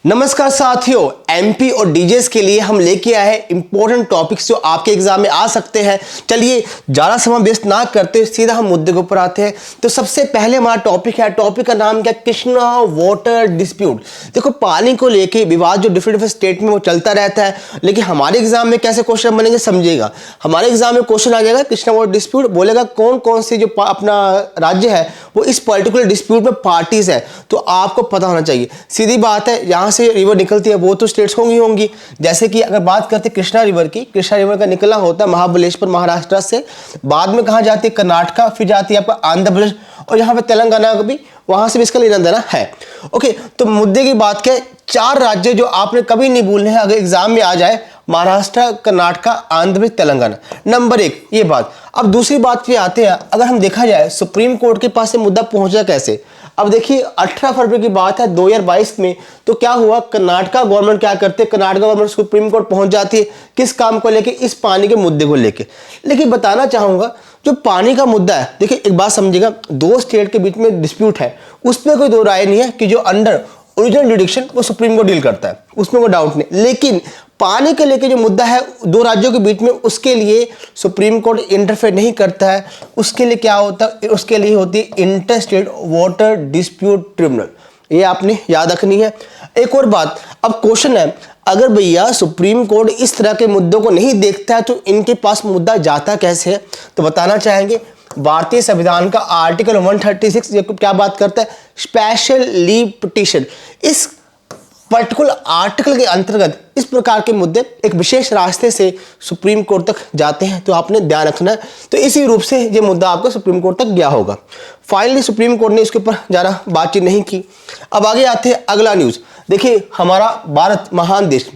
नमस्कार साथियों, एमपी और डीजेस के लिए हम लेके आए हैं इंपॉर्टेंट टॉपिक्स जो आपके एग्जाम में आ सकते हैं। चलिए ज़्यादा समय वेस्ट ना करते सीधा हम मुद्दे के ऊपर आते हैं। तो सबसे पहले हमारा टॉपिक है, टॉपिक का नाम क्या, कृष्णा वाटर डिस्प्यूट। देखो पानी को लेके विवाद जो डिफरेंट स्टेट में वो चलता रहता है, लेकिन हमारे एग्जाम में कैसे क्वेश्चन बनेंगे समझिएगा। हमारे एग्जाम में क्वेश्चन आ जाएगा कृष्णा वाटर डिस्प्यूट, बोलेगा कौन कौन से जो अपना राज्य है वो इस पर्टिकुलर डिस्प्यूट में पार्टीज है, तो आपको पता होना चाहिए। सीधी बात है, यहाँ से रिवर निकलती है वो तो स्टेट्स होंगी। जैसे कि अगर बात करते हैं कृष्णा रिवर की, कृष्णा रिवर का निकला होता है महाबलेश्वर महाराष्ट्र से, बाद में कहाँ जाती है कर्नाटका, फिर जाती है आपका आंध्र प्रदेश और यहाँ पे तेलंगाना का भी, वहां से भी इसका लेना देना है। ओके, तो मुद्दे की बात क्या है, 4 राज्य जो आपने कभी नहीं भूलने हैं अगर एग्जाम में आ जाए, महाराष्ट्र, कर्नाटका, आंध्र प्रदेश, तेलंगाना। नंबर 1 ये बात। अब दूसरी बात पे आते हैं, अगर हम देखा जाए सुप्रीम कोर्ट के पास ये मुद्दा पहुंचा कैसे। अब देखिए 18 फरवरी की बात है 2022 में, तो क्या हुआ, कर्नाटका गवर्नमेंट क्या करते, कर्नाटका गवर्नमेंट सुप्रीम कोर्ट पहुंच जाती है किस काम को लेके, इस पानी के मुद्दे को लेके। लेकिन बताना चाहूंगा जो पानी का मुद्दा है, देखिए एक बात समझिएगा, 2 स्टेट के बीच में डिस्प्यूट है, उसमें कोई दो राय नहीं है कि जो अंडर ओरिजिनल जुडिक्शन वो सुप्रीम कोर्ट डील करता है, उसमें कोई डाउट नहीं। लेकिन पानी के लेके जो मुद्दा है 2 राज्यों के बीच में, उसके लिए सुप्रीम कोर्ट इंटरफेयर नहीं करता है। उसके लिए क्या होता है, उसके लिए होती है inter state water dispute tribunal, ये आपने याद रखनी है। एक और बात, अब क्वेश्चन है, अगर भैया सुप्रीम कोर्ट इस तरह के मुद्दों को नहीं देखता है तो इनके पास मुद्दा जाता कैसे है, तो बताना चाहेंगे भारतीय संविधान का आर्टिकल 136 ये क्या बात करता है, स्पेशल लीव पिटीशन। इस पर्टिकुलर आर्टिकल के अंतर्गत इस प्रकार के मुद्दे एक विशेष रास्ते से सुप्रीम कोर्ट तक जाते हैं, तो आपने ध्यान रखना है। तो इसी रूप से ये मुद्दा आपको सुप्रीम कोर्ट तक गया होगा। फाइनली सुप्रीम कोर्ट ने इसके ऊपर ज़्यादा बातचीत नहीं की। अब आगे आते हैं अगला न्यूज़। देखिए हमारा भारत महान देश,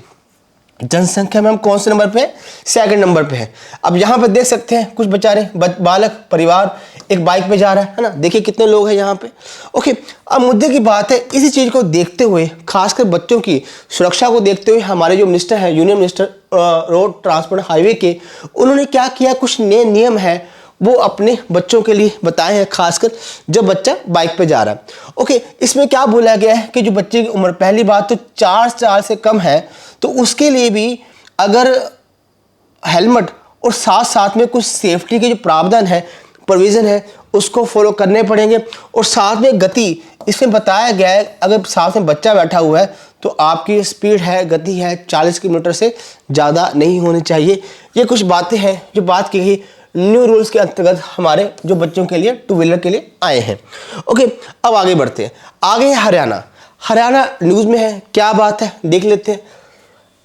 जनसंख्या में हम कौन से नंबर पे हैं, 2nd नंबर पे है। अब यहाँ पे देख सकते हैं कुछ बेचारे बालक परिवार एक बाइक पे जा रहा है ना, देखिए कितने लोग हैं यहाँ पे। ओके, अब मुद्दे की बात है, इसी चीज़ को देखते हुए, खासकर बच्चों की सुरक्षा को देखते हुए, हमारे जो मिनिस्टर हैं, union minister road transport highway के, उन्होंने क्या किया, कुछ नए नियम है वो अपने बच्चों के लिए बताए हैं, खासकर जब बच्चा बाइक पे जा रहा है। ओके, इसमें क्या बोला गया है कि जो बच्चे की उम्र, पहली बात तो 4 साल से कम है, तो उसके लिए भी अगर हेलमेट और साथ साथ में कुछ सेफ्टी के जो प्रावधान है, प्रोविज़न है, उसको फॉलो करने पड़ेंगे। और साथ में गति, इसमें बताया गया है अगर साथ में बच्चा बैठा हुआ है तो आपकी स्पीड है, गति है 40 किलोमीटर से ज़्यादा नहीं होनी चाहिए। ये कुछ बातें हैं जो बात की गई न्यू रूल्स के अंतर्गत हमारे जो बच्चों के लिए 2 व्हीलर के लिए आए हैं। ओके, अब आगे बढ़ते हैं। आगे हरियाणा, हरियाणा न्यूज़ में है, क्या बात है देख लेते हैं।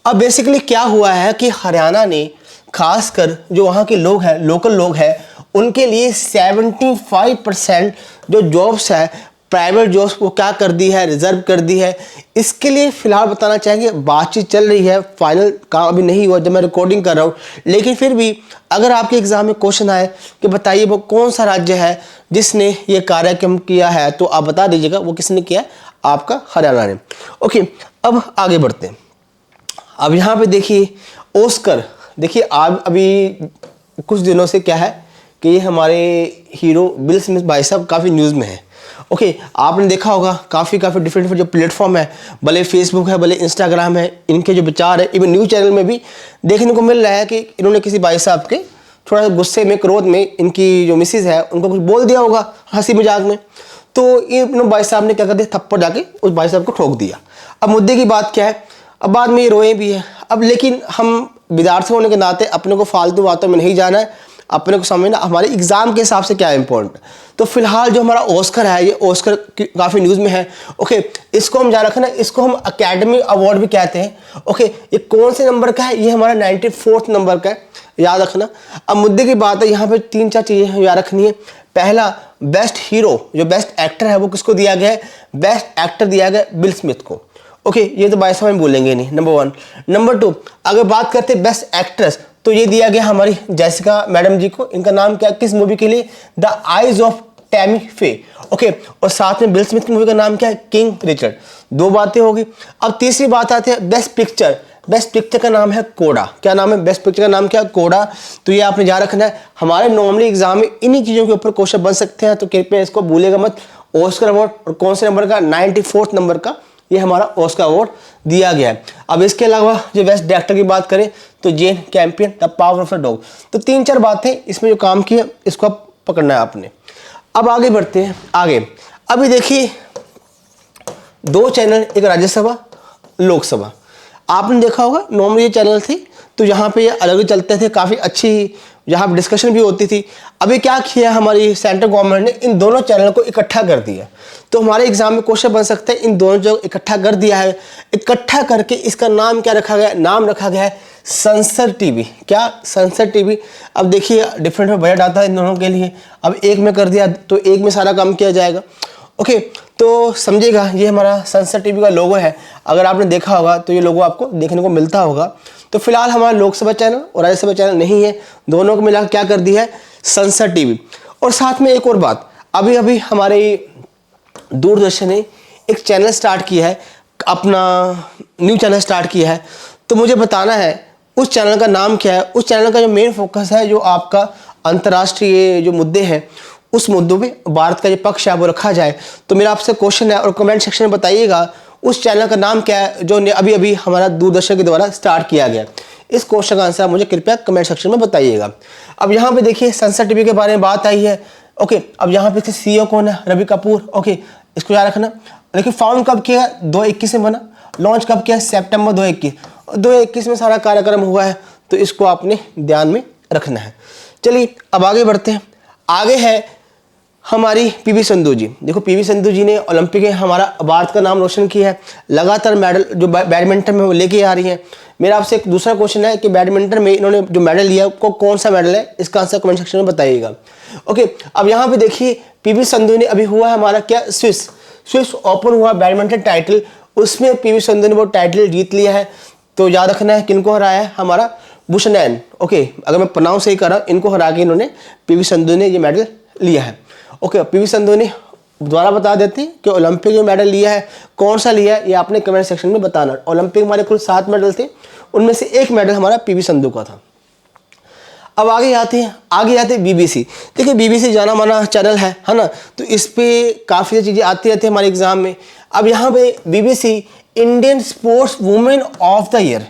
अब बेसिकली क्या हुआ है कि हरियाणा ने खासकर जो वहाँ के लोग हैं, लोकल लोग हैं, उनके लिए 75% जो जॉब्स है, प्राइवेट जॉब्स, वो क्या कर दी है, रिजर्व कर दी है। इसके लिए फिलहाल बताना चाहेंगे बातचीत चल रही है, फाइनल काम अभी नहीं हुआ जब मैं रिकॉर्डिंग कर रहा हूँ। लेकिन फिर भी अगर आपके एग्जाम में क्वेश्चन आए कि बताइए वो कौन सा राज्य है जिसने ये कार्यक्रम किया है, तो आप बता दीजिएगा वो किसने किया, आपका हरियाणा ने। ओके, अब आगे बढ़ते हैं। अब यहाँ पे देखिए ऑस्कर, देखिए आप अभी कुछ दिनों से क्या है कि ये हमारे हीरो विल स्मिथ भाई साहब काफ़ी न्यूज़ में है। ओके, आपने देखा होगा काफ़ी डिफरेंट जो प्लेटफॉर्म है, भले फेसबुक है, भले इंस्टाग्राम है, इनके जो विचार है, इवन न्यूज़ चैनल में भी देखने को मिल रहा है कि इन्होंने किसी भाई साहब के थोड़ा गुस्से में, क्रोध में, इनकी जो मिसिज है उनको कुछ बोल दिया होगा हंसी मजाक में, तो इन भाई साहब ने क्या कर दिया, थप्पड़ जाके उस भाई साहब को ठोक दिया। अब मुद्दे की बात क्या है, अब बाद में ये रोए भी है। अब लेकिन हम विद्यार्थी होने के नाते अपने को फालतू बातों में नहीं जाना है, अपने को समझना हमारे एग्जाम के हिसाब से क्या इम्पोर्टेंट। तो फिलहाल जो हमारा ऑस्कर है, ये ऑस्कर काफ़ी न्यूज़ में है। ओके, इसको हम जान रखना, इसको हम अकेडमी अवार्ड भी कहते हैं। ओके, ये कौन से नंबर का है, ये हमारा 94th नंबर का है, याद रखना। अब मुद्दे की बात है, यहाँ पे 3-4 चीज़ें याद रखनी है। पहला, बेस्ट हीरो, जो बेस्ट एक्टर है वो किसको दिया गया है, बेस्ट एक्टर दिया गया विल स्मिथ को। ओके, ये तो भाई साहब बोलेंगे नहीं, नंबर 1। नंबर 2, अगर बात करते हैं बेस्ट एक्ट्रेस, तो ये दिया गया हमारी जैसिका मैडम जी को। इनका नाम क्या, किस मूवी के लिए, द आइज ऑफ टैमी फे। ओके, और साथ में विल स्मिथ की मूवी का नाम क्या है, किंग रिचर्ड। 2 बातें होगी। अब तीसरी बात आती है बेस्ट पिक्चर, बेस्ट पिक्चर का नाम है कोडा। क्या नाम है, बेस्ट पिक्चर का नाम क्या है, कोडा। तो ये आपने याद रखना है, हमारे नॉर्मली एग्जाम में इन्हीं चीज़ों के ऊपर क्वेश्चन बन सकते हैं, तो कृपया इसको भूलेगा मत। ऑस्कर अवार्ड और कौन से नंबर का, 94th नंबर का ये हमारा ऑस्कर अवार्ड दिया गया है। अब इसके अलावा जो बेस्ट डायरेक्टर की बात करें तो Jane Campion the power of the dog. तो 3-4 बातें इसमें जो काम किया इसको आप पकड़ना है आपने। अब आगे बढ़ते हैं आगे। अभी देखिए 2 चैनल, एक राज्यसभा लोकसभा, आपने देखा होगा नॉर्मली ये चैनल थे तो यहाँ पे ये अलग ही चलते थे, काफ़ी अच्छी यहाँ पे डिस्कशन भी होती थी। अभी क्या किया हमारी सेंट्रल गवर्नमेंट ने, इन दोनों चैनल को इकट्ठा कर दिया। तो हमारे एग्जाम में क्वेश्चन बन सकते हैं, इन दोनों जो इकट्ठा कर दिया है, इकट्ठा करके इसका नाम क्या रखा गया, नाम रखा गया है संसद टीवी। क्या, संसद टीवी। अब देखिए डिफरेंट में बजट आता है इन दोनों के लिए, अब एक में कर दिया तो एक में सारा काम किया जाएगा। ओके, तो समझिएगा ये हमारा संसद टीवी का लोगो है। अगर आपने देखा होगा तो ये लोगो आपको देखने को मिलता होगा। तो फिलहाल हमारा लोकसभा चैनल और राज्यसभा चैनल नहीं है, दोनों को मिलाकर क्या कर दिया है, संसद टीवी। और साथ में एक और बात, अभी अभी हमारे दूरदर्शन ने एक चैनल स्टार्ट किया है, अपना न्यू चैनल स्टार्ट किया है। तो मुझे बताना है उस चैनल का नाम क्या है। उस चैनल का जो मेन फोकस है, जो आपका अंतर्राष्ट्रीय जो मुद्दे हैं उस मुद्दों पे भारत का जो पक्ष है वो रखा जाए। तो मेरा आपसे क्वेश्चन है और कमेंट सेक्शन में बताइएगा उस चैनल का नाम क्या है जो अभी अभी हमारा दूरदर्शन के द्वारा स्टार्ट किया गया। इस क्वेश्चन का आंसर मुझे कृपया कमेंट सेक्शन में बताइएगा। अब यहाँ पे देखिए संसद टीवी के बारे में बात आई है। ओके, अब यहाँ पे इसके CEO कौन है, रवि कपूर। ओके, इसको याद रखना। देखिए फाउंड कब किया, 2021 में बना। लॉन्च कब किया, सितंबर 2021 में सारा कार्यक्रम हुआ है। तो इसको आपने ध्यान में रखना है। चलिए अब आगे बढ़ते हैं। आगे है हमारी पीवी संधू जी। देखो पीवी संधू जी ने ओलंपिक में हमारा भारत का नाम रोशन किया है, लगातार मेडल जो बैडमिंटन में वो लेके आ रही है। मेरा आपसे एक दूसरा क्वेश्चन है कि बैडमिंटन में इन्होंने जो मेडल लिया वो कौन सा मेडल है, इसका आंसर कमेंट सेक्शन में बताइएगा। ओके, अब यहाँ पे देखिए पीवी संधू ने अभी हुआ है हमारा क्या, स्विस ओपन हुआ बैडमिंटन टाइटल, उसमें पीवी संधू ने वो टाइटल जीत लिया है। तो याद रखना है किनको हराया है, हमारा बुशनैन। ओके, अगर मैं प्रोनाउंस सही कर रहा हूँ, इनको हरा के इन्होंने पीवी संधू ने ये मेडल लिया है। ओके, पीवी संधू ने दोबारा बता देते हैं कि ओलंपिक में मेडल लिया है, कौन सा लिया है ये आपने कमेंट सेक्शन में बताना। ओलंपिक हमारे कुल 7 मेडल थे, उनमें से एक मेडल हमारा पीवी संधू का था। अब आगे आते हैं बीबीसी। देखिए बीबीसी जाना माना चैनल है ना, तो इस पे काफ़ी चीज़ें आती रहती है हमारे एग्जाम में। अब यहाँ पे BBC Indian sports women of the year,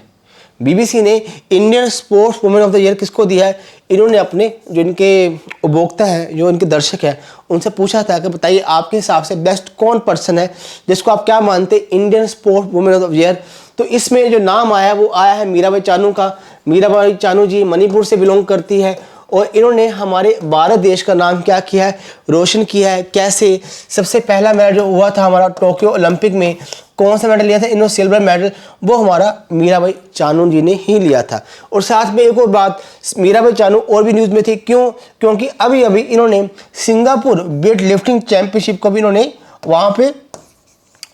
BBC ने Indian sports women of the year किसको दिया है, इन्होंने अपने जो इनके उपभोक्ता है, जो इनके दर्शक हैं, उनसे पूछा था कि बताइए आपके हिसाब से बेस्ट कौन पर्सन है जिसको आप क्या मानते हैं Indian sports women of the year. तो इसमें जो नाम आया वो आया है मीराबाई चानू का। मीराबाई चानू जी मणिपुर से बिलोंग करती है और इन्होंने हमारे भारत देश का नाम क्या किया है, रोशन किया है। कैसे, सबसे पहला मेडल जो हुआ था हमारा टोक्यो ओलंपिक में, कौन सा मेडल लिया था इन्होंने, सिल्वर मेडल, वो हमारा मीराबाई चानू जी ने ही लिया था। और साथ में एक और बात, मीराबाई चानू और भी न्यूज़ में थी, क्यों, क्योंकि अभी अभी इन्होंने सिंगापुर वेट लिफ्टिंग चैंपियनशिप को भी इन्होंने वहाँ पे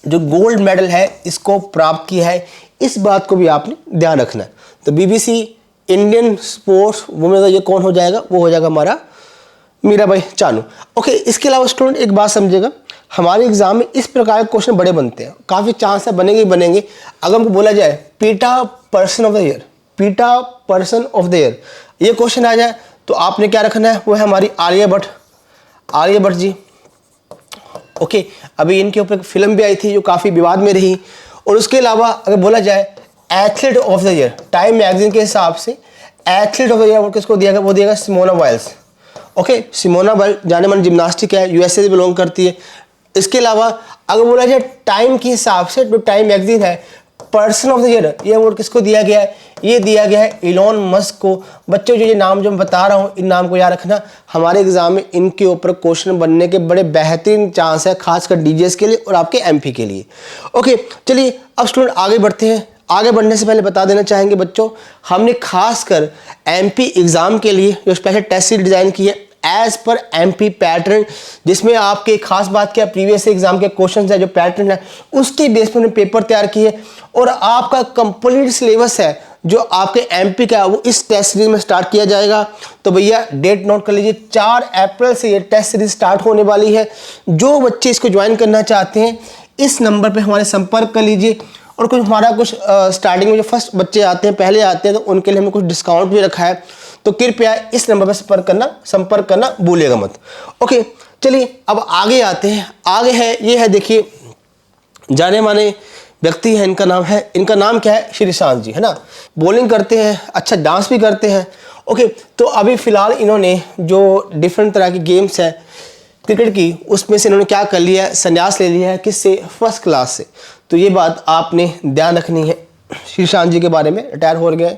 जो गोल्ड मेडल है इसको प्राप्त किया है। इस बात को भी आपने ध्यान रखना है। तो बीबीसी इंडियन स्पोर्ट्स वुमेन ये कौन हो जाएगा, वो हो जाएगा हमारा मीराबाई चानू। ओके, इसके अलावा स्टूडेंट एक बात समझेगा, हमारे एग्जाम में इस प्रकार के क्वेश्चन बड़े बनते हैं, काफ़ी चांस है बनेंगे ही बनेंगे। अगर हमको बोला जाए पीटा पर्सन ऑफ द ईयर, पीटा पर्सन ऑफ द ईयर ये क्वेश्चन आ जाए तो आपने क्या रखना है, वो है हमारी आलिया भट्ट जी। ओके, अभी इनके ऊपर फिल्म भी आई थी जो काफ़ी विवाद में रही। और उसके अलावा अगर बोला जाए athlete of the year, time magazine के हिसाब से एथलीट ऑफ द ईयर किसको दिया गया, वो दिया गया Simona Biles. Okay, Simona Biles जाने माने जिम्नास्टिक है, यूएसए से बिलोंग करती है। इसके अलावा अगर बोला जाए टाइम के हिसाब से, जो टाइम मैगजीन है पर्सन ऑफ द ईयर, ये अवार्ड किसको दिया गया है, ये दिया गया है इलॉन मस्क को। बच्चों जो ये नाम जो मैं बता रहा हूँ, इन नाम को याद रखना, हमारे एग्जाम में इनके ऊपर क्वेश्चन बनने के बड़े बेहतरीन चांस है, खासकर डीजीएस के लिए और आपके एमपी के लिए। ओके, चलिए अब स्टूडेंट आगे बढ़ते हैं। आगे बढ़ने से पहले बता देना चाहेंगे बच्चों, हमने खासकर एमपी एग्जाम के लिए जो स्पेशल टेस्ट सीरीज डिजाइन की है एज पर एमपी पैटर्न, जिसमें आपके खास बात क्या प्रीवियस एग्जाम के क्वेश्चन है, जो पैटर्न है उसके बेस पर पेपर तैयार किए और आपका कंप्लीट सिलेबस है जो आपके एमपी का वो इस टेस्ट सीरीज में स्टार्ट किया जाएगा। तो भैया डेट नोट कर लीजिए, 4 अप्रैल से ये टेस्ट सीरीज स्टार्ट होने वाली है। जो बच्चे इसको ज्वाइन करना चाहते हैं इस नंबर पर हमारे संपर्क कर लीजिए। और कुछ हमारा कुछ स्टार्टिंग में जो फर्स्ट बच्चे आते हैं, पहले आते हैं, तो उनके लिए हमें कुछ डिस्काउंट भी रखा है। तो कृपया इस नंबर पर संपर्क करना भूलिएगा मत। ओके, चलिए अब आगे आते हैं। आगे है ये है देखिए जाने माने व्यक्ति हैं, इनका नाम क्या है, श्रीशांत जी, है ना। बॉलिंग करते हैं, अच्छा डांस भी करते हैं। ओके, तो अभी फिलहाल इन्होंने जो डिफरेंट तरह की गेम्स है क्रिकेट की, उसमें से इन्होंने क्या कर लिया है, संन्यास ले लिया है, किससे, फर्स्ट क्लास से। तो ये बात आपने ध्यान रखनी है, श्रीशांत जी के बारे में, रिटायर हो गए।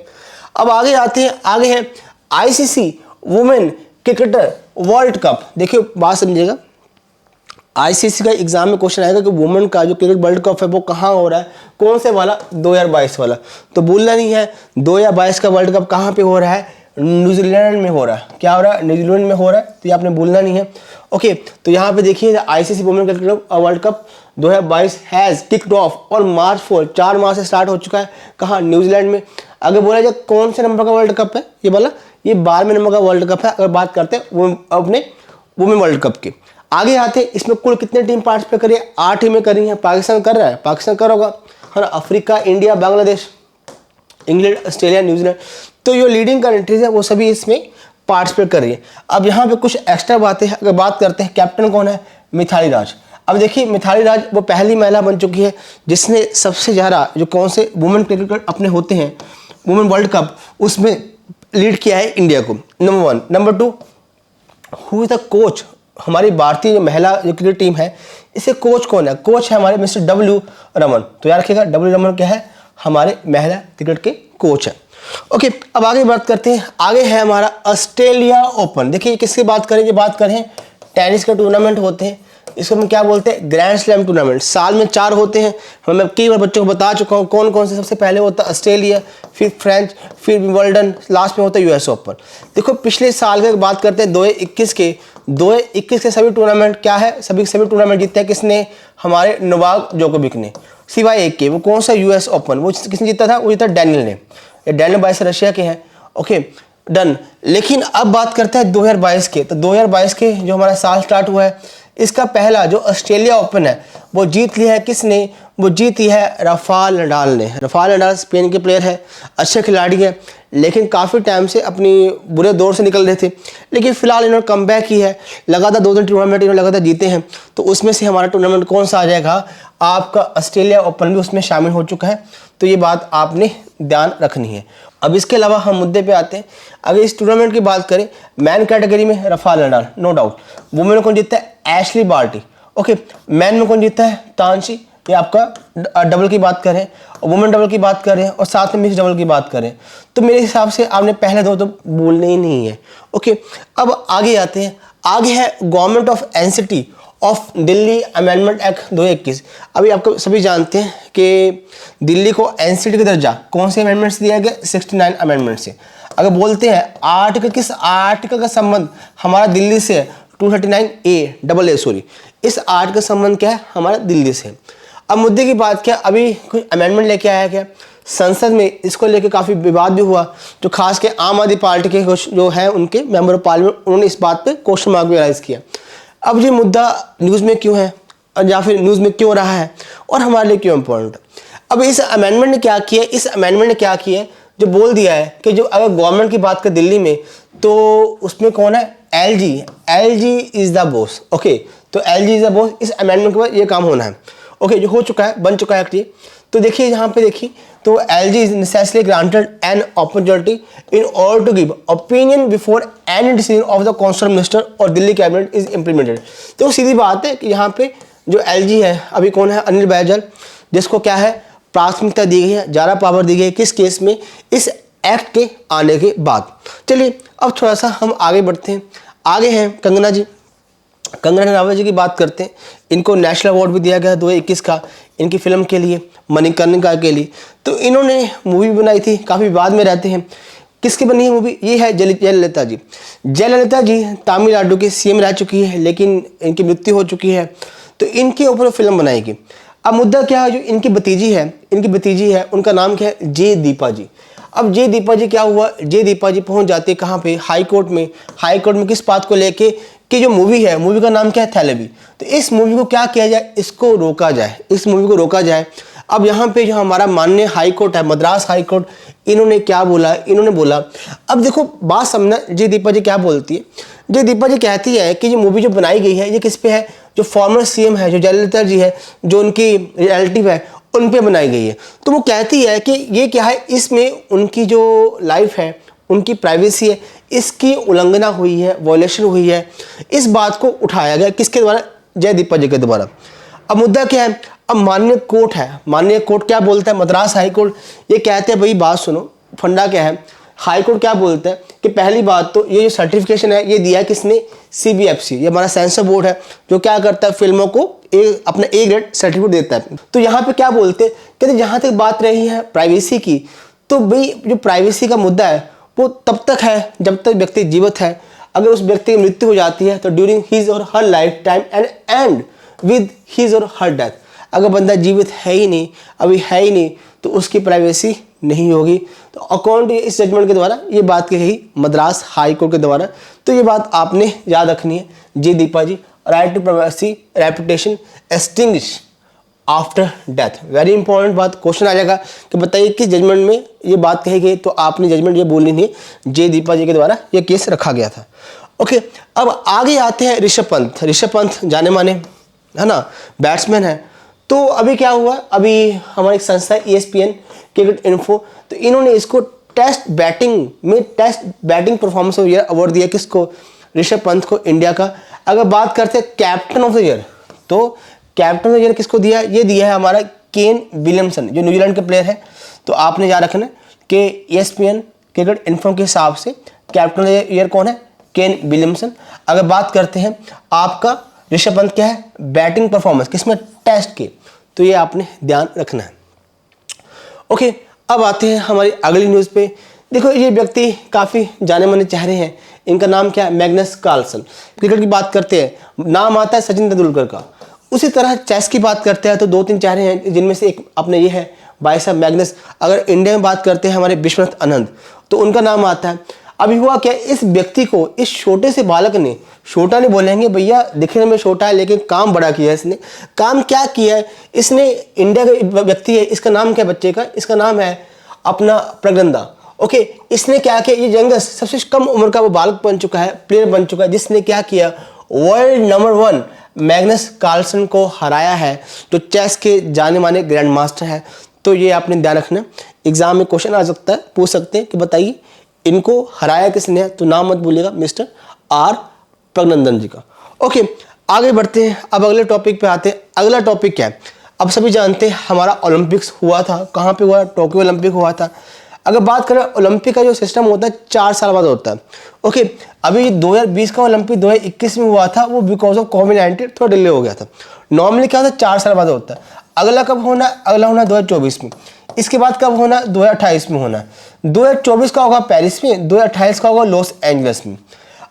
अब आगे आते हैं, आगे है ICC women cricketer world cup. देखिए बात समझिएगा, आईसीसी का एग्जाम में क्वेश्चन आएगा कि वुमेन का जो क्रिकेट वर्ल्ड कप है वो कहाँ हो रहा है, कौन से वाला, 2022 वाला। तो भूलना नहीं है 2022 का वर्ल्ड कप कहाँ पे हो रहा है, न्यूजीलैंड में हो रहा है। क्या हो रहा है, न्यूजीलैंड में हो रहा है, तो ये आपने भूलना नहीं है। ओके, तो यहाँ पे देखिए ICC women cricket world cup 2022 has kicked of और मार्च 4 मार्च से स्टार्ट हो चुका है। कहाँ, न्यूजीलैंड में। अगर बोला जाए कौन से नंबर का वर्ल्ड कप है, ये बोला ये 12वें नंबर का वर्ल्ड कप है, अगर बात करते हैं वो अपने वुमेन वर्ल्ड कप की। आगे आते, इसमें कुल कितने टीम पार्टिसिपेट करी है, 8 टीमें करी हैं। पाकिस्तान कर रहा है, पाकिस्तान कर होगा, है ना, Africa, India, Bangladesh, England, Australia, New Zealand. तो जो लीडिंग कंट्रीज है वो सभी इसमें पार्टिसिपेट कर रही है। अब यहाँ पे कुछ एक्स्ट्रा बातें हैं, अगर बात करते हैं कैप्टन कौन है, मिथाली राज। अब देखिए मिथाली राज वो पहली महिला बन चुकी है जिसने सबसे ज़्यादा जो कौन से वुमेन क्रिकेट अपने होते हैं वुमेन वर्ल्ड कप, उसमें लीड किया है इंडिया को, number 1। Number 2, who is the coach, हमारी भारतीय जो महिला जो क्रिकेट टीम है इसे कोच कौन है, कोच है हमारे मिस्टर डब्ल्यू रमन। तो याद रखिएगा डब्ल्यू रमन क्या है, हमारे महिला क्रिकेट के कोच है। ओके, अब आगे बात करते हैं, आगे है हमारा ऑस्ट्रेलिया ओपन। देखिए किसकी बात करें, ये बात करें टेनिस के टूर्नामेंट होते हैं, इसको हम क्या बोलते हैं, ग्रैंड स्लैम टूर्नामेंट। साल में 4 होते हैं, मैं कई बार बच्चों को बता चुका हूँ कौन कौन से। सबसे पहले होता है ऑस्ट्रेलिया, फिर फ्रेंच, फिर विंबलडन, लास्ट में होता है यूएस ओपन। देखो पिछले साल की बात करते हैं 2021 के सभी टूर्नामेंट क्या है, सभी टूर्नामेंट जीते हैं किसने, हमारे नोवाक जोकोविक ने, सिवाय एक के। वो कौन सा, यूएस ओपन। वो किसने जीता था, वो जीता डैनियल ने। डैनियल 22 रशिया के हैं। Okay done. लेकिन अब बात करते हैं 2022 के। तो 2022 के जो हमारा साल स्टार्ट हुआ है, इसका पहला जो ऑस्ट्रेलिया ओपन है वो जीत लिया है किसने, वो जीती है राफेल नडाल ने। राफेल नडाल स्पेन के प्लेयर है, अच्छे खिलाड़ी है, लेकिन काफ़ी टाइम से अपनी बुरे दौर से निकल रहे थे, लेकिन फिलहाल इन्होंने कम बैक की है। लगातार 2-3 टूर्नामेंट इन्होंने लगातार जीते हैं। तो उसमें से हमारा टूर्नामेंट कौन सा आ जाएगा, आपका ऑस्ट्रेलिया ओपन भी उसमें शामिल हो चुका है। तो ये बात आपने ध्यान रखनी है। अब इसके अलावा हम मुद्दे पे आते हैं, अगर इस टूर्नामेंट की बात करें मैन कैटेगरी में Rafael Nadal no doubt. Women में कौन जीतता है, एशली बार्टी। ओके, मैन में कौन जीतता है, तानची। ये आपका डबल की बात करें, वुमेन डबल की बात करें और साथ में मिक्स डबल की बात करें, तो मेरे हिसाब से आपने पहले 2 तो बोलने ही नहीं है। ओके, अब आगे आते हैं, आगे है government of NCT of Delhi amendment act 2021। अभी आपको सभी जानते हैं कि दिल्ली को एनसीटी का दर्जा कौन से अमेंडमेंट से दिया गया, 69 अमेंडमेंट से। अगर बोलते हैं आर्टिकल, किस आर्टिकल का संबंध हमारा दिल्ली से है, 239A सॉरी, इस आर्टिकल का संबंध क्या है, हमारा दिल्ली से। अब मुद्दे की बात क्या, अभी कोई अमेंडमेंट लेके आया क्या संसद में, इसको लेके काफ़ी विवाद भी हुआ। जो खास के आम आदमी पार्टी के जो है उनके मेंबर ऑफ पार्लियामेंट, उन्होंने इस बात पे क्वेश्चन मार्क भी राइज किया। अब ये मुद्दा न्यूज़ में क्यों है, या फिर न्यूज़ में क्यों रहा है और हमारे लिए क्यों इम्पोर्टेंट है। अब इस अमेंडमेंट ने क्या किया, इस अमेंडमेंट ने क्या किया, जो बोल दिया है कि जो अगर गवर्नमेंट की बात करें दिल्ली में, तो उसमें कौन है, LG is the boss. Okay, तो एलजी इज द बॉस, इस अमेंडमेंट के बाद ये काम होना है। ओके, जो हो चुका है, बन चुका है एक्ट। तो देखिए यहाँ पे देखिए, तो LG is necessarily granted an opportunity in order to give opinion before any decision of the constitution minister और दिल्ली कैबिनेट इज इम्प्लीमेंटेड। तो सीधी बात है कि यहाँ पे जो एलजी है, अभी कौन है, अनिल बैजल, जिसको क्या है प्राथमिकता दी गई है, ज़्यादा पावर दी गई है, किस केस में, इस एक्ट के आने के बाद। चलिए अब थोड़ा सा हम आगे बढ़ते हैं। आगे हैं कंगना जी, कंगना रनावत जी की बात करते हैं। इनको नेशनल अवार्ड भी दिया गया 2021 का इनकी फिल्म के लिए, मणिकर्णिका के लिए। तो इन्होंने मूवी बनाई थी, काफ़ी विवाद में रहते हैं। किसकी बनी है मूवी, ये है जयललिता जी। जयललिता जी तमिलनाडु की सीएम रह चुकी है, लेकिन इनकी मृत्यु हो चुकी है, तो इनके ऊपर फिल्म बनाएगी। अब मुद्दा क्या है, जो इनकी भतीजी है, उनका नाम क्या है, जे दीपा जी। अब जे दीपा जी क्या हुआ, जे दीपा जी पहुंच जाते कहाँ पे, हाई कोर्ट में किस बात को लेके कि जो मूवी है, मूवी का नाम क्या है, थैलेबी। तो इस मूवी को क्या किया जाए, इसको रोका जाए, इस मूवी को रोका जाए। अब यहाँ पे जो हमारा माननीय हाई कोर्ट है, मद्रास हाई कोर्ट, इन्होंने क्या बोला, इन्होंने बोला, अब देखो बात समझना, जे दीपा जी क्या बोलती है। जे दीपा जी कहती है कि ये मूवी जो बनाई गई है ये किस पे है, जो फॉर्मर सीएम है, जो जयललिता जी है, जो उनकी रिलेटिव है, उन पे बनाई गई है। तो वो कहती है कि ये क्या है, इसमें उनकी जो लाइफ है, उनकी प्राइवेसी है, इसकी उल्लंघना हुई है, वॉयलेशन हुई है। इस बात को उठाया गया किसके द्वारा? जय दीपा जी के द्वारा। अब मुद्दा क्या है? अब माननीय कोर्ट है, माननीय कोर्ट क्या बोलता है? मद्रास हाई कोर्ट ये कहते हैं, भाई बात सुनो, फंडा क्या है, हाई कोर्ट क्या बोलता है कि पहली बात तो ये जो सर्टिफिकेशन है ये दिया है किसने? सीबीएफसी, ये हमारा सेंसर बोर्ड है जो क्या करता है, फिल्मों को अपना ए ग्रेड सर्टिफिकेट देता है। तो यहाँ पे क्या बोलते हैं, कहते जहाँ तक बात रही है प्राइवेसी की, तो भाई जो प्राइवेसी का मुद्दा है वो तब तक है जब तक व्यक्ति जीवित है। अगर उस व्यक्ति की मृत्यु हो जाती है तो ड्यूरिंग हिज और हर life time and with his और हर डेथ। अगर बंदा जीवित है ही नहीं, अभी है ही नहीं, तो उसकी प्राइवेसी नहीं होगी। तो अकॉर्डिंग इस जजमेंट के द्वारा ये बात कही मद्रास हाई कोर्ट के द्वारा। तो ये बात आपने याद रखनी है, जी Deepa ji, right to privacy reputation extinguish after death. Very important बात, क्वेश्चन आ जाएगा कि बताइए किस जजमेंट में ये बात कही गई, तो आपने जजमेंट ये बोलनी थी, जे दीपा जी के द्वारा ये केस रखा गया था। ओके, अब आगे आते हैं ऋषभ पंत। ऋषभ पंत जाने माने है ना बैट्समैन है। तो अभी क्या हुआ, अभी हमारी एक संस्था है ESPN क्रिकेट इन्फो, तो इन्होंने इसको टेस्ट बैटिंग में test batting performance of year award दिया किसको? ऋषभ पंत को, इंडिया का। अगर बात करते हैं कैप्टन ऑफ द ईयर, तो कैप्टन ऑफ द ईयर किसको दिया? ये दिया है हमारा केन विलियमसन, जो न्यूजीलैंड के प्लेयर है। तो आपने याद रखना कि ESPN क्रिकेट इन्फो के हिसाब से कैप्टन ऑफ द ईयर कौन है? Kane Williamson. अगर बात करते हैं आपका ऋषभ पंत क्या है, बैटिंग परफॉर्मेंस किसमें? टेस्ट के। तो ये आपने ध्यान रखना है। ओके, अब आते हैं हमारी अगली न्यूज़ पे। देखो ये व्यक्ति काफ़ी जाने माने चेहरे हैं, इनका नाम क्या है? Magnus Carlsen. क्रिकेट की बात करते हैं, नाम आता है सचिन तेंदुलकर का। उसी तरह चेस की बात करते हैं तो दो तीन चेहरे हैं, जिनमें से एक अपने ये है भाई साहब मैग्नस। अगर इंडिया में बात करते हैं हमारे विश्वनाथ आनंद, तो उनका नाम आता है। अभी हुआ क्या, इस व्यक्ति को, इस छोटे से बालक ने, छोटा नहीं बोलेंगे भैया, दिखने में छोटा है लेकिन काम बड़ा किया है इसने। काम क्या किया है इसने? इंडिया का व्यक्ति है, इसका नाम क्या है बच्चे का? इसका नाम है अपना प्रगनंदा। ओके, इसने क्या किया, ये यंगेस्ट सबसे कम उम्र का वो बालक बन चुका है, प्लेयर बन चुका है, जिसने क्या किया, वर्ल्ड नंबर 1 मैग्नस कार्लसन को हराया है, जो चेस के जाने माने ग्रैंड मास्टर है। तो ये आपने ध्यान रखना, एग्जाम में क्वेश्चन आ सकता है, पूछ सकते हैं कि बताइए इनको हराया किसने है, तो नाम मत भूलिएगा, मिस्टर आर प्रगनंदन जी का। ओके, आगे बढ़ते हैं, अब अगले टॉपिक पे आते हैं। अगला टॉपिक क्या है? अब सभी जानते हैं हमारा ओलंपिक्स हुआ था, कहाँ पे हुआ? टोक्यो ओलंपिक हुआ था। अगर बात करें ओलंपिक का जो सिस्टम होता है 4 साल बाद होता है। ओके, अभी 2020 का ओलंपिक 2021 में हुआ था, वो बिकॉज ऑफ कोविड-19 थोड़ा डिले हो गया था। नॉर्मली क्या होता है 4 साल बाद होता है। अगला कब होना? अगला होना 2024 में। इसके बाद कब होना? 2028 में होना। 2024 का होगा पेरिस में, 2028 का होगा लॉस एंजल्स में।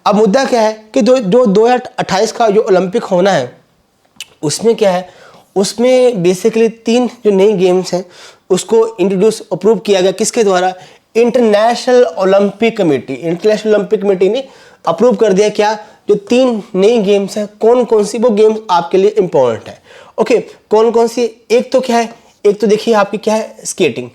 अब मुद्दा क्या है कि जो 2028 का जो ओलंपिक होना है उसमें क्या है, उसमें बेसिकली 3 जो नई गेम्स हैं उसको इंट्रोड्यूस अप्रूव किया गया किसके द्वारा? International Olympic committee. International Olympic committee ने अप्रूव कर दिया क्या? जो 3 नई गेम्स हैं, कौन कौन सी वो गेम्स आपके लिए इंपॉर्टेंट है। ओके, कौन कौन सी? एक तो क्या है, एक तो देखिए आपकी क्या है, स्केटिंग।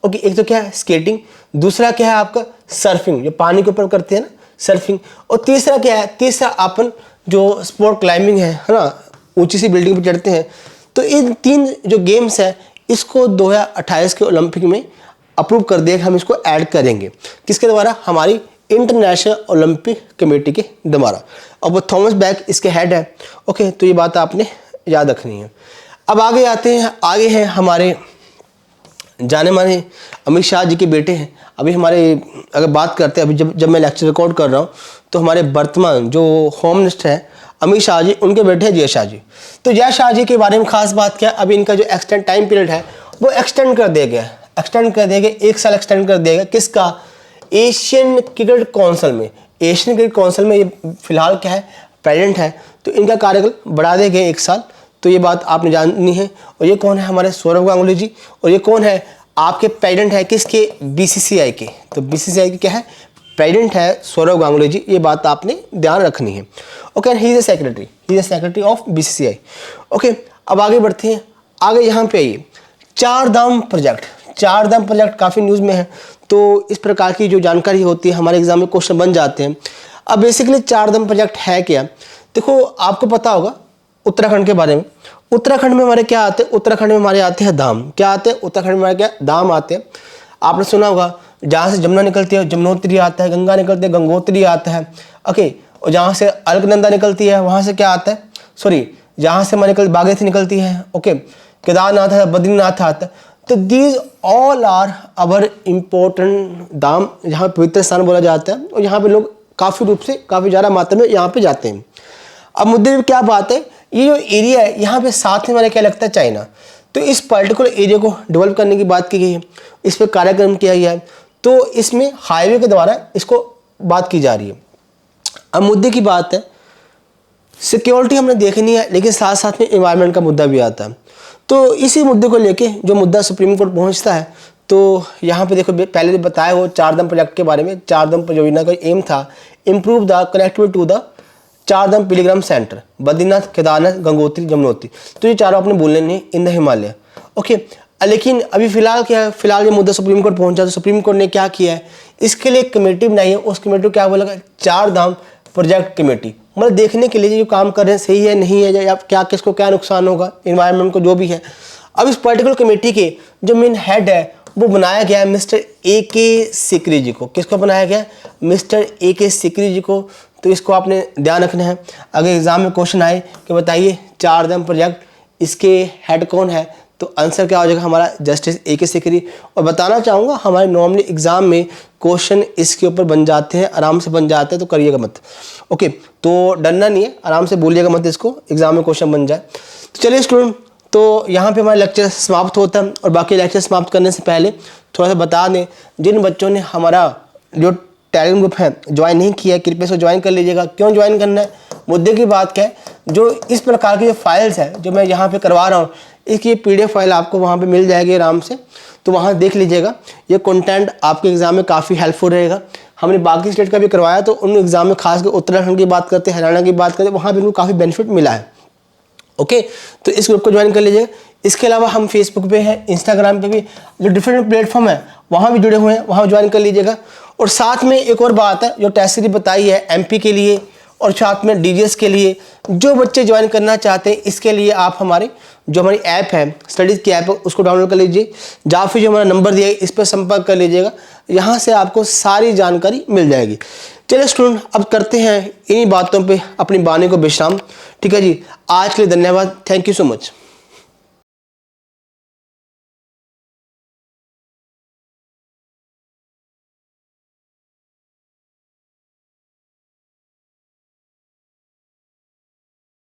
ओके, एक तो क्या है स्केटिंग, दूसरा क्या है आपका सर्फिंग, जो पानी के ऊपर करते हैं ना, सर्फिंग। और तीसरा क्या है? तीसरा अपन जो स्पोर्ट क्लाइंबिंग है ना, ऊंची सी बिल्डिंग पर चढ़ते हैं। तो इन 3 जो गेम्स है इसको 2028 के ओलंपिक में अप्रूव कर दिया कि हम इसको ऐड करेंगे। किसके द्वारा? हमारी इंटरनेशनल ओलंपिक कमेटी के द्वारा। और वो थॉमस बैक इसके हेड है। ओके, तो ये बात आपने याद रखनी है। अब आगे आते हैं, आगे हैं हमारे जाने माने अमित शाह जी के बेटे हैं। अभी हमारे अगर बात करते हैं, अभी जब मैं लेक्चर रिकॉर्ड कर रहा हूँ तो हमारे वर्तमान जो होम मिनिस्टर हैं अमित शाह जी, उनके बेटे हैं जय शाह जी। तो जय शाह जी के बारे में खास बात क्या? अभी इनका जो एक्सटेंड टाइम पीरियड है वो एक्सटेंड कर दिया गया, एक्सटेंड कर दिया गया, 1 साल एक्सटेंड कर दिया गया। किसका? एशियन क्रिकेट काउंसिल में। एशियन क्रिकेट काउंसिल में ये फिलहाल क्या है, प्रेसिडेंट है। तो इनका कार्यकाल बढ़ा दिया गया 1 साल। तो ये बात आपने जाननी है। और ये कौन है? हमारे सौरव गांगुली जी। और ये कौन है? आपके प्रेसिडेंट है किसके? BCCI के। तो BCCI के क्या है? प्रेसिडेंट है सौरव गांगुली जी। ये बात आपने ध्यान रखनी है। Okay, he is a secretary of BCCI। Okay, अब आगे बढ़ते हैं। आगे यहाँ पे आइए, 4 धाम प्रोजेक्ट। 4 धाम प्रोजेक्ट काफ़ी न्यूज़ में है, तो इस प्रकार की जो जानकारी होती है हमारे एग्जाम में क्वेश्चन बन जाते हैं। अब बेसिकली 4 धाम प्रोजेक्ट है क्या? देखो, आपको पता होगा उत्तराखंड के बारे में। उत्तराखंड में हमारे क्या आते हैं, उत्तराखंड में हमारे आते हैं धाम। क्या आते हैं उत्तराखंड में हमारे, क्या धाम आते हैं। आपने सुना होगा जहाँ से जमुना निकलती है जमुनोत्री आता है, गंगा निकलती है गंगोत्री आता है, ओके। और जहाँ से अलकनंदा निकलती है वहाँ से क्या आता है, सॉरी, जहाँ से हमारे बागेश्वरी निकलती है, ओके, केदारनाथ है, बद्रीनाथ आता है। तो these all are our important धाम, जहाँ पवित्र स्थान बोला जाता है और यहाँ पे लोग काफ़ी रूप से, काफ़ी ज़्यादा मात्रा में यहाँ पे जाते हैं। अब मुद्दे में क्या बात है, ये जो एरिया है यहाँ पे साथ में हमारा क्या लगता है, चाइना। तो इस पर्टिकुलर एरिया को डेवलप करने की बात की गई है, इस पर कार्यक्रम किया गया है, तो इसमें हाईवे के द्वारा इसको बात की जा रही है। अब मुद्दे की बात है, सिक्योरिटी हमने देखनी है, लेकिन साथ साथ में एनवायरनमेंट का मुद्दा भी आता है। तो इसी मुद्दे को लेके जो मुद्दा सुप्रीम कोर्ट पहुंचता है, तो यहाँ पे देखो पहले जो बताया वो चारधाम प्रोजेक्ट के बारे में। चारधाम परियोजना का एम था improve the connectivity to the Chardham pilgrim centre, Badrinath, Kedarnath, Gangotri, Yamunotri. तो ये चारों आपने बोलने नहीं इन द हिमालय, ओके। लेकिन अभी फिलहाल क्या है, फिलहाल ये मुद्दा सुप्रीम कोर्ट पहुंचा, तो सुप्रीम कोर्ट ने क्या किया है, इसके लिए एक कमेटी बनाई है। उस कमेटी को क्या बोला, चारधाम प्रोजेक्ट कमेटी। मतलब देखने के लिए जो काम कर रहे हैं सही है नहीं है, या क्या किसको क्या नुकसान होगा, इन्वायरमेंट को, जो भी है। अब इस पर्टिकुलर कमेटी के जो मेन हेड है वो बनाया गया है मिस्टर AK सिकरी जी को। किसको बनाया गया, मिस्टर AK सिकरी जी को। तो इसको आपने ध्यान रखना है, अगर एग्जाम में क्वेश्चन आए कि बताइए चारधाम प्रोजेक्ट इसके हेड कौन है, तो आंसर क्या हो जाएगा हमारा, जस्टिस AK सिकरी। और बताना चाहूँगा हमारे नॉर्मली एग्जाम में क्वेश्चन इसके ऊपर बन जाते हैं, आराम से बन जाते हैं, तो करिएगा मत, ओके। तो डरना नहीं है, आराम से बोलिएगा मत, इसको एग्जाम में क्वेश्चन बन जाए। तो चलिए स्टूडेंट, तो यहाँ पे हमारा लेक्चर समाप्त होता है। और बाकी लेक्चर समाप्त करने से पहले थोड़ा सा बता दें, जिन बच्चों ने हमारा जो टेलीग्राम ग्रुप है ज्वाइन नहीं किया, कृपया से ज्वाइन कर लीजिएगा। क्यों ज्वाइन करना है, मुद्दे की बात क्या है, जो इस प्रकार की जो फाइल्स है जो मैं यहाँ पे करवा रहा हूँ, इसकी PDF फाइल आपको वहाँ पे मिल जाएगी आराम से, तो वहाँ देख लीजिएगा। ये कंटेंट आपके एग्जाम में काफ़ी हेल्पफुल रहेगा। हमने बाकी स्टेट का भी करवाया, तो उन एग्जाम में खासकर उत्तराखंड की बात करते हैं, हरियाणा की बात करते हैं, वहाँ भी उनको काफ़ी बेनिफिट मिला है, ओके। तो इस ग्रुप को ज्वाइन कर लीजिएगा। इसके अलावा हम फेसबुक पे हैं, इंस्टाग्राम पे भी, जो डिफरेंट प्लेटफॉर्म है वहाँ भी जुड़े हुए हैं, वहाँ ज्वाइन कर लीजिएगा। और साथ में एक और बात है जो टेस्ट सीरीज बताई है MP के लिए और साथ में DGS के लिए, जो बच्चे ज्वाइन करना चाहते हैं, इसके लिए आप हमारी जो हमारी ऐप है, स्टडीज़ की ऐप है, उसको डाउनलोड कर लीजिए, या फिर जो हमारा नंबर दिया है इस पर संपर्क कर लीजिएगा। यहाँ से आपको सारी जानकारी मिल जाएगी। चलिए स्टूडेंट, अब करते हैं इन्हीं बातों पे अपनी वाणी को विश्राम, ठीक है जी। आज के लिए धन्यवाद, थैंक यू सो मच।